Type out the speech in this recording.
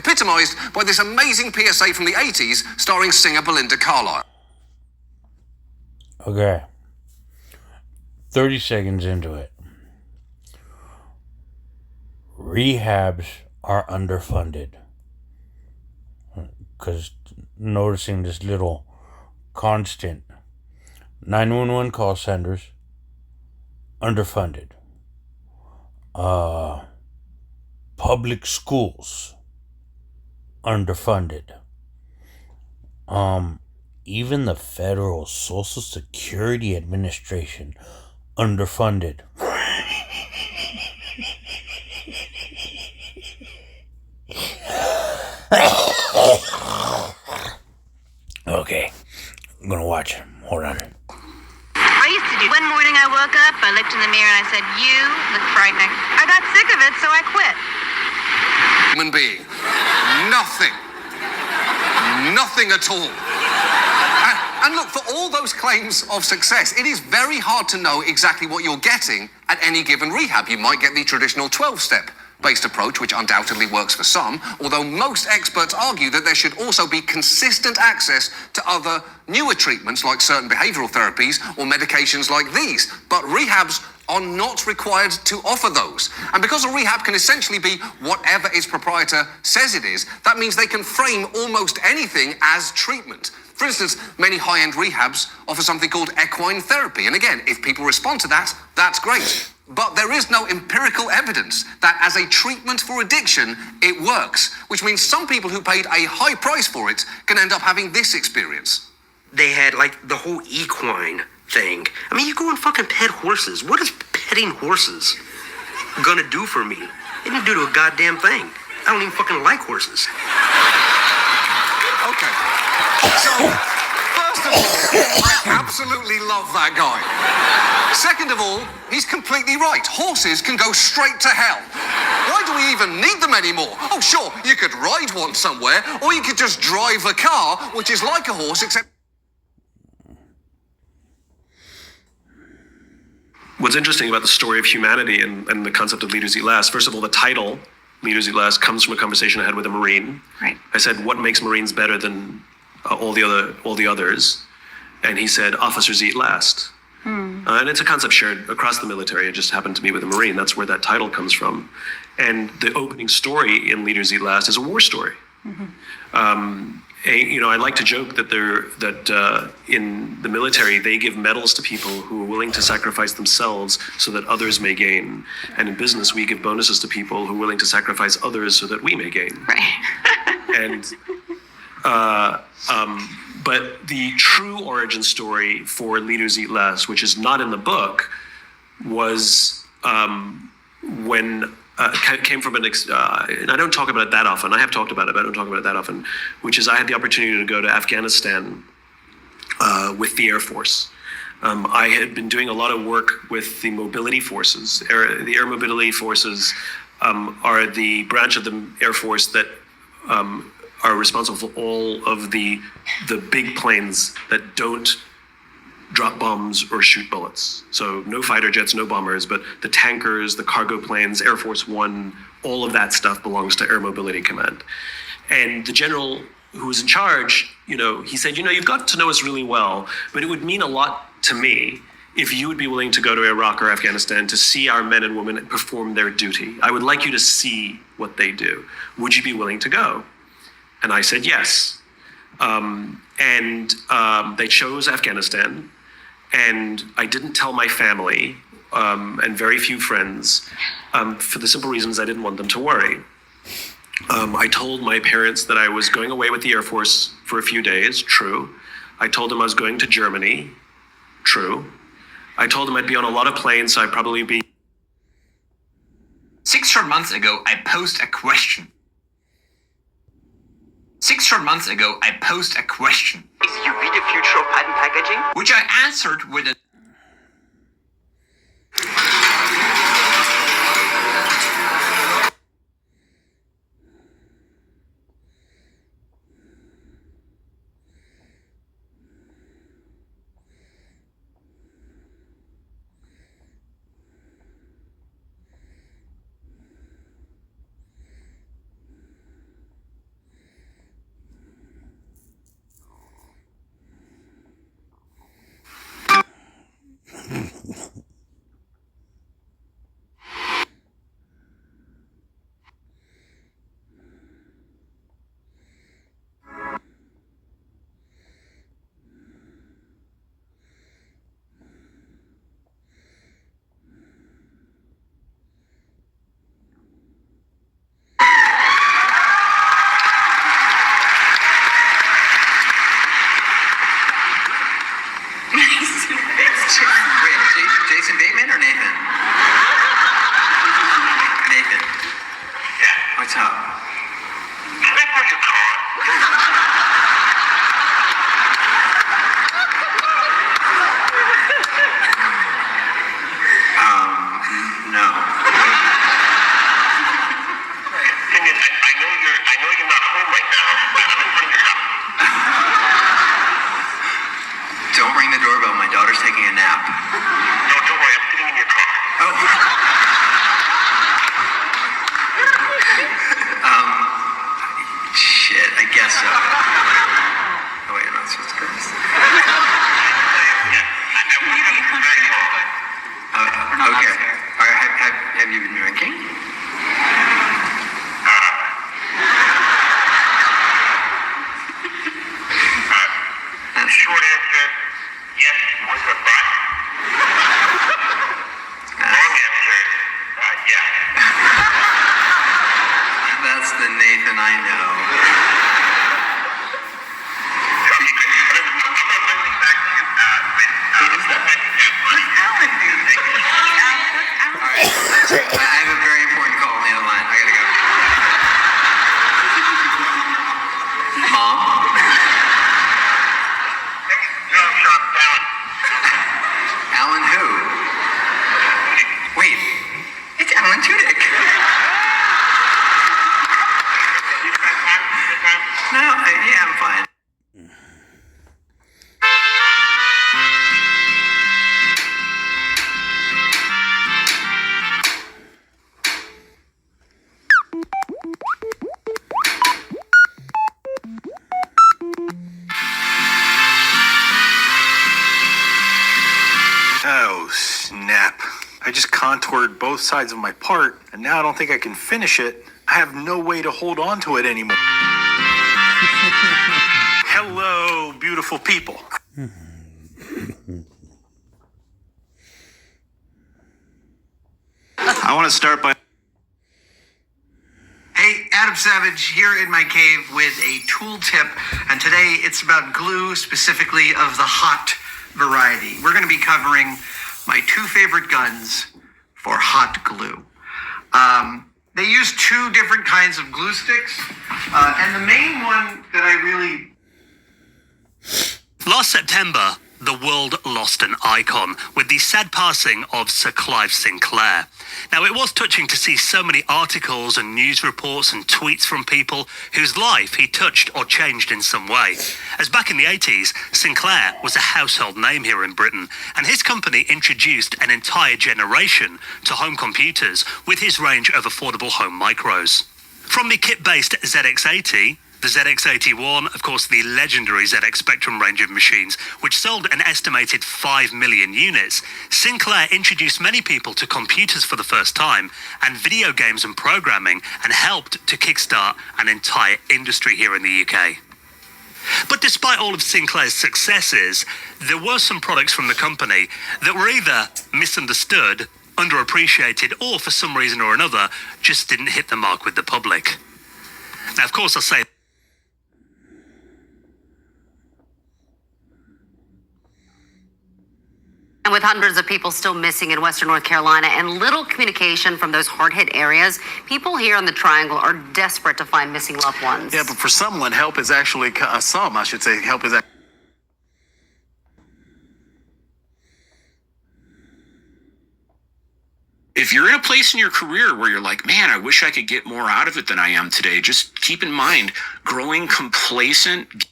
epitomised by this amazing PSA from the 80s starring singer Belinda Carlisle. Okay. 30 seconds into it. Rehabs are underfunded. Because noticing this little constant 911 call centers underfunded. Public schools underfunded. Even the Federal Social Security Administration underfunded. Okay, I'm gonna watch it. Hold on. I used to do. One morning I woke up, I looked in the mirror and I said, "You look frightening." I got sick of it, so I quit. Human being. Nothing. Nothing at all. And look, for all those claims of success, it is very hard to know exactly what you're getting at any given rehab. You might get the traditional 12-step based approach, which undoubtedly works for some, although most experts argue that there should also be consistent access to other newer treatments like certain behavioral therapies or medications like these. But rehabs are not required to offer those. And because a rehab can essentially be whatever its proprietor says it is, that means they can frame almost anything as treatment. For instance, many high-end rehabs offer something called equine therapy. And again, if people respond to that, that's great. But there is no empirical evidence that as a treatment for addiction, it works, which means some people who paid a high price for it can end up having this experience. They had, like, the whole equine thing. I mean, you go and fucking pet horses. What is petting horses gonna do for me? It didn't do to a goddamn thing. I don't even fucking like horses. Okay. So, first of all, I absolutely love that guy. Second of all, he's completely right. Horses can go straight to hell. Why do we even need them anymore? Oh, sure, you could ride one somewhere, or you could just drive a car, which is like a horse, except... What's interesting about the story of humanity and the concept of Leaders Eat Last, first of all, the title, Leaders Eat Last, comes from a conversation I had with a Marine. Right. I said, what makes Marines better than all the others? And he said, officers eat last. And it's a concept shared across the military. It just happened to be with a Marine. That's where that title comes from. And the opening story in Leaders Eat Last is a war story. I like to joke that in the military, they give medals to people who are willing to sacrifice themselves so that others may gain. And in business, we give bonuses to people who are willing to sacrifice others so that we may gain. Right. And but the true origin story for Leaders Eat Last, which is not in the book, was when came from and I don't talk about it that often. I have talked about it, but I don't talk about it that often, which is I had the opportunity to go to Afghanistan with the Air Force. I had been doing a lot of work with the mobility forces. The Air Mobility Forces are the branch of the Air Force that are responsible for all of the big planes that don't drop bombs or shoot bullets. So no fighter jets, no bombers, but the tankers, the cargo planes, Air Force One, all of that stuff belongs to Air Mobility Command. And the general who was in charge, he said, you've got to know us really well, but it would mean a lot to me if you would be willing to go to Iraq or Afghanistan to see our men and women perform their duty. I would like you to see what they do. Would you be willing to go? And I said yes. They chose Afghanistan. And I didn't tell my family and very few friends for the simple reasons I didn't want them to worry. I told my parents that I was going away with the Air Force for a few days, true. I told them I was going to Germany, true. I told them I'd be on a lot of planes, so I'd probably be... 6 short months ago, I posed a question. 6 short months ago, I posed a question. Is UV the future of patent packaging? Which I answered with a... nap. No, don't worry. I'm sitting in your car. Oh. Shit, I guess so. Oh, wait, I'm not supposed to curse. Okay. All right, have you been drinking? Short answer, yes, with a but. Long answer, yeah. That's the Nathan I know. I have a very important call on the other line. I gotta go. Mom? No, Sean, Alan who? Wait, it's Alan Tudyk. No, yeah, I'm fine. Oh, snap. I just contoured both sides of my part, and now I don't think I can finish it. I have no way to hold on to it anymore. Hello, beautiful people. I want to start by... Hey, Adam Savage here in my cave with a tool tip, and today it's about glue, specifically of the hot variety. We're going to be covering my two favorite guns for hot glue. They use two different kinds of glue sticks, and the main one that I really... Last September, the world lost an icon with the sad passing of Sir Clive Sinclair. Now, it was touching to see so many articles and news reports and tweets from people whose life he touched or changed in some way. As back in the 80s, Sinclair was a household name here in Britain, and his company introduced an entire generation to home computers with his range of affordable home micros. From the kit-based ZX80, the ZX81, of course, the legendary ZX Spectrum range of machines, which sold an estimated 5 million units, Sinclair introduced many people to computers for the first time and video games and programming, and helped to kickstart an entire industry here in the UK. But despite all of Sinclair's successes, there were some products from the company that were either misunderstood, underappreciated, or for some reason or another, just didn't hit the mark with the public. Now, of course, I'll say... And with hundreds of people still missing in Western North Carolina and little communication from those hard-hit areas, people here in the Triangle are desperate to find missing loved ones. Yeah, but for someone, help is actually... help is... If you're in a place in your career where you're like, man, I wish I could get more out of it than I am today, just keep in mind, growing complacent